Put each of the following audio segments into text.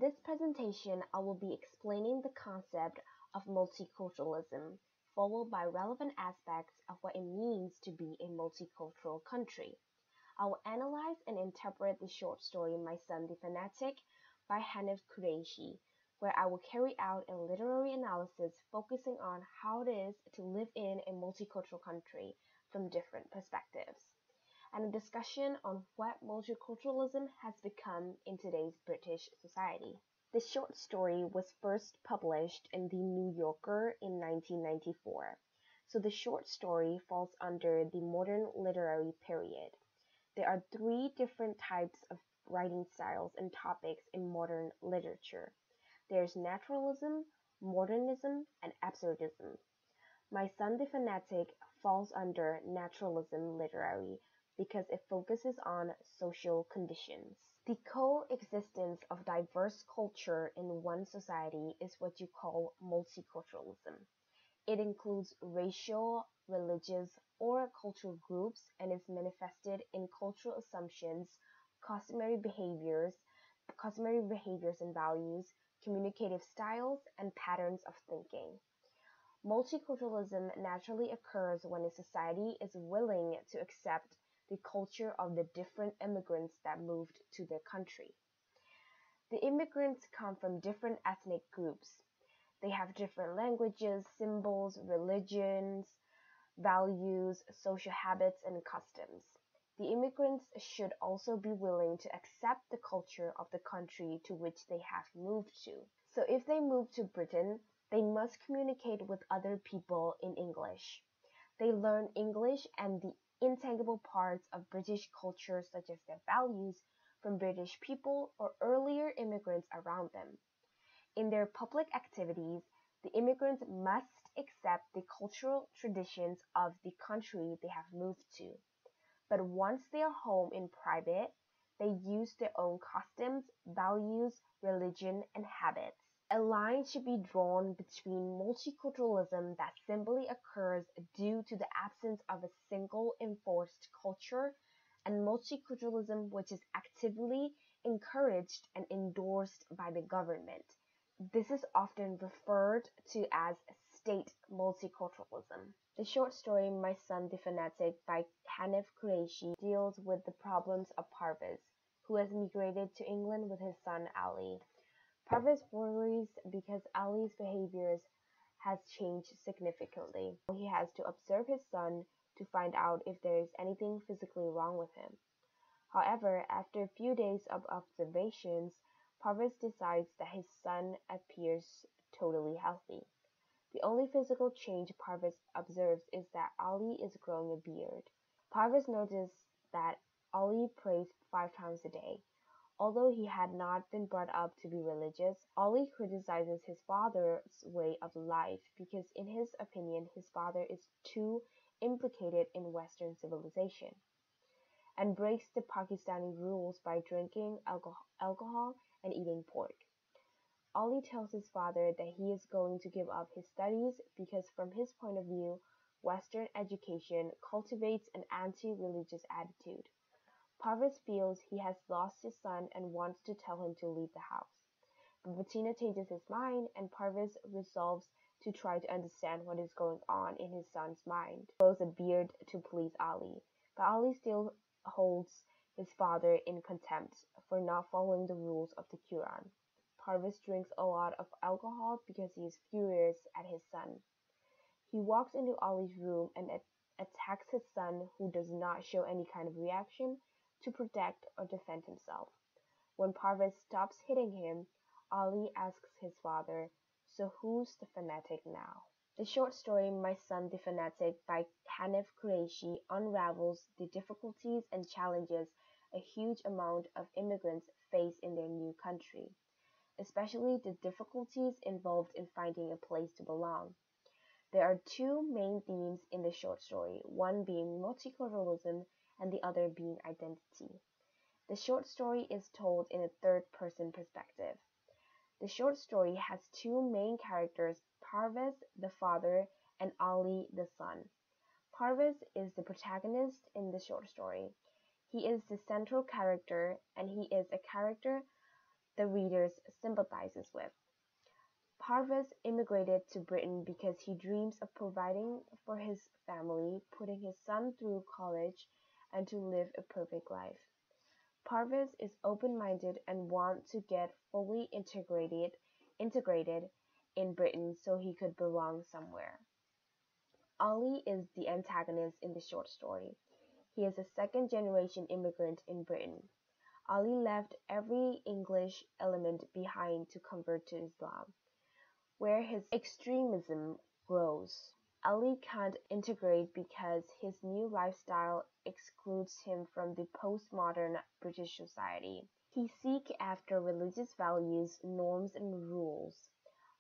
this presentation, I will be explaining the concept of multiculturalism, followed by relevant aspects of what it means to be a multicultural country. I will analyze and interpret the short story My Son The Fanatic by Hanif Kureishi, where I will carry out a literary analysis focusing on how it is to live in a multicultural country from different perspectives, and a discussion on what multiculturalism has become in today's British society. The short story was first published in The New Yorker in 1994, so the short story falls under the modern literary period. There are three different types of writing styles and topics in modern literature. There's naturalism, modernism, and absurdism. My Son the Fanatic falls under naturalism literary because it focuses on social conditions. The coexistence of diverse culture in one society is what you call multiculturalism. It includes racial, religious, or cultural groups and is manifested in cultural assumptions, customary behaviors and values, communicative styles, and patterns of thinking. Multiculturalism naturally occurs when a society is willing to accept the culture of the different immigrants that moved to their country. The immigrants come from different ethnic groups. They have different languages, symbols, religions, values, social habits, and customs. The immigrants should also be willing to accept the culture of the country to which they have moved to. So if they move to Britain, they must communicate with other people in English. They learn English and the intangible parts of British culture, such as their values, from British people or earlier immigrants around them. In their public activities, the immigrants must accept the cultural traditions of the country they have moved to. But once they are home in private, they use their own customs, values, religion, and habits. A line should be drawn between multiculturalism that simply occurs due to the absence of a single enforced culture and multiculturalism which is actively encouraged and endorsed by the government. This is often referred to as state multiculturalism. The short story My Son the Fanatic by Hanif Kureishi deals with the problems of Parvez, who has migrated to England with his son Ali. Parvez worries because Ali's behaviors has changed significantly. He has to observe his son to find out if there is anything physically wrong with him. However, after a few days of observations, Parvez decides that his son appears totally healthy. The only physical change Parvez observes is that Ali is growing a beard. Parvez notices that Ali prays 5 times a day. Although he had not been brought up to be religious, Ali criticizes his father's way of life because in his opinion his father is too implicated in Western civilization and breaks the Pakistani rules by drinking alcohol and eating pork. Ali tells his father that he is going to give up his studies because from his point of view, Western education cultivates an anti-religious attitude. Parvez feels he has lost his son and wants to tell him to leave the house. But Bettina changes his mind and Parvez resolves to try to understand what is going on in his son's mind. He grows a beard to please Ali, but Ali still holds his father in contempt for not following the rules of the Quran. Parvez drinks a lot of alcohol because he is furious at his son. He walks into Ali's room and attacks his son, who does not show any kind of reaction to protect or defend himself. When Parvez stops hitting him, Ali asks his father, "So who's the fanatic now?" The short story My Son the Fanatic by Hanif Kureishi unravels the difficulties and challenges a huge amount of immigrants face in their new country, especially the difficulties involved in finding a place to belong. There are two main themes in the short story, one being multiculturalism and the other being identity. The short story is told in a third-person perspective. The short story has two main characters, Parvez, the father, and Ali, the son. Parvez is the protagonist in the short story. He is the central character, and he is a character the readers sympathizes with. Parvez immigrated to Britain because he dreams of providing for his family, putting his son through college, and to live a perfect life. Parvez is open-minded and wants to get fully integrated in Britain so he could belong somewhere. Ali is the antagonist in the short story. He is a second-generation immigrant in Britain. Ali left every English element behind to convert to Islam, where his extremism grows. Ali can't integrate because his new lifestyle excludes him from the postmodern British society. He seeks after religious values, norms, and rules.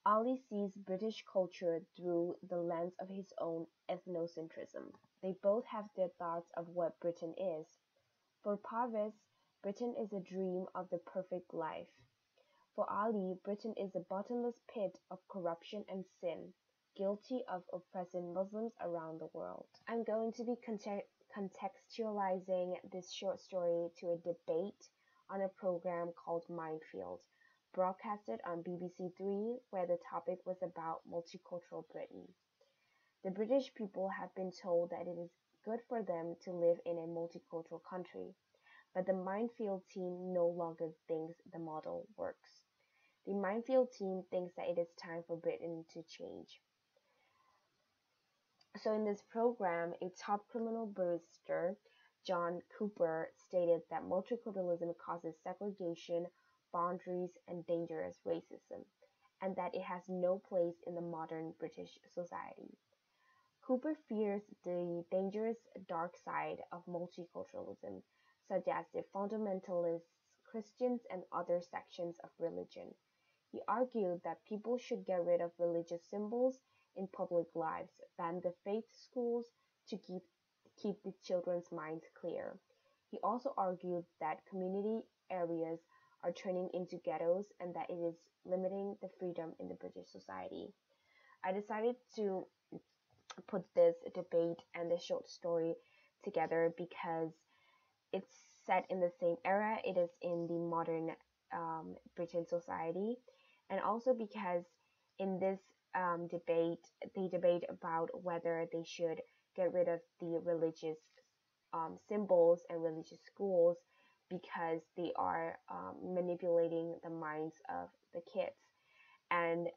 Ali sees British culture through the lens of his own ethnocentrism. They both have their thoughts of what Britain is. For Parvez, Britain is a dream of the perfect life. For Ali, Britain is a bottomless pit of corruption and sin, guilty of oppressing Muslims around the world. I'm going to be contextualizing this short story to a debate on a program called Minefield, broadcasted on BBC Three, where the topic was about multicultural Britain. The British people have been told that it is good for them to live in a multicultural country, but the Minefield team no longer thinks the model works. The Minefield team thinks that it is time for Britain to change. So in this program, a top criminal barrister, John Cooper, stated that multiculturalism causes segregation, boundaries, and dangerous racism, and that it has no place in the modern British society. Cooper fears the dangerous dark side of multiculturalism, such as the fundamentalists, Christians, and other sections of religion. He argued that people should get rid of religious symbols in public lives, ban the faith schools to keep the children's minds clear. He also argued that community areas are turning into ghettos and that it is limiting the freedom in the British society. I decided to put this debate and the short story together because it's set in the same era. It is in the modern Britain society, and also because in this debate, they debate about whether they should get rid of the religious symbols and religious schools because they are manipulating the minds of the kids, and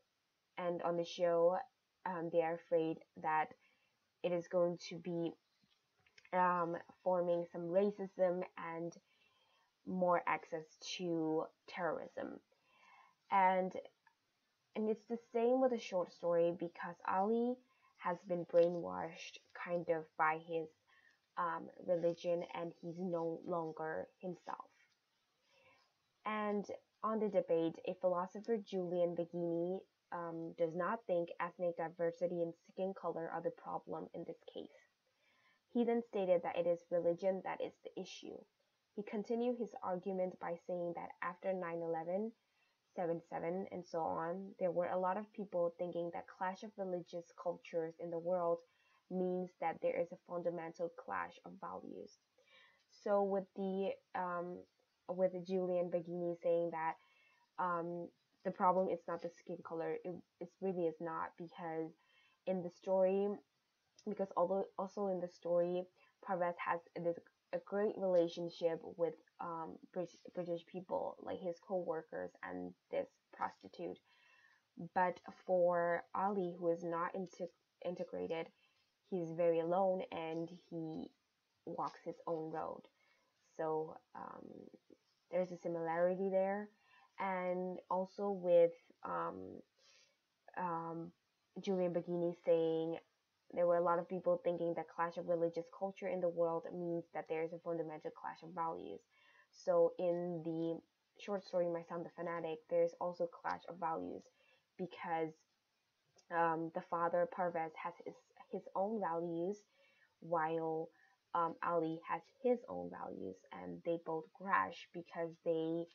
on the show they are afraid that it is going to be forming some racism and more access to terrorism. And it's the same with the short story because Ali has been brainwashed kind of by his religion and he's no longer himself. And on the debate, a philosopher, Julian Baggini, does not think ethnic diversity and skin color are the problem in this case. He then stated that it is religion that is the issue. He continued his argument by saying that after 9/11, 7/7, and so on, there were a lot of people thinking that clash of religious cultures in the world means that there is a fundamental clash of values. So with Julian Baggini saying that the problem is not the skin color, it really is not, because in the story, because although also in the story, Parvez has a great relationship with British people, like his co-workers and this prostitute. But for Ali, who is not integrated, he's very alone and he walks his own road. So there's a similarity there. And also with Julian Baggini saying there were a lot of people thinking that clash of religious culture in the world means that there is a fundamental clash of values. So in the short story My Son The Fanatic, there's also clash of values because the father Parvez has his own values while Ali has his own values, and they both crash because they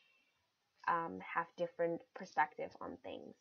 have different perspective on things.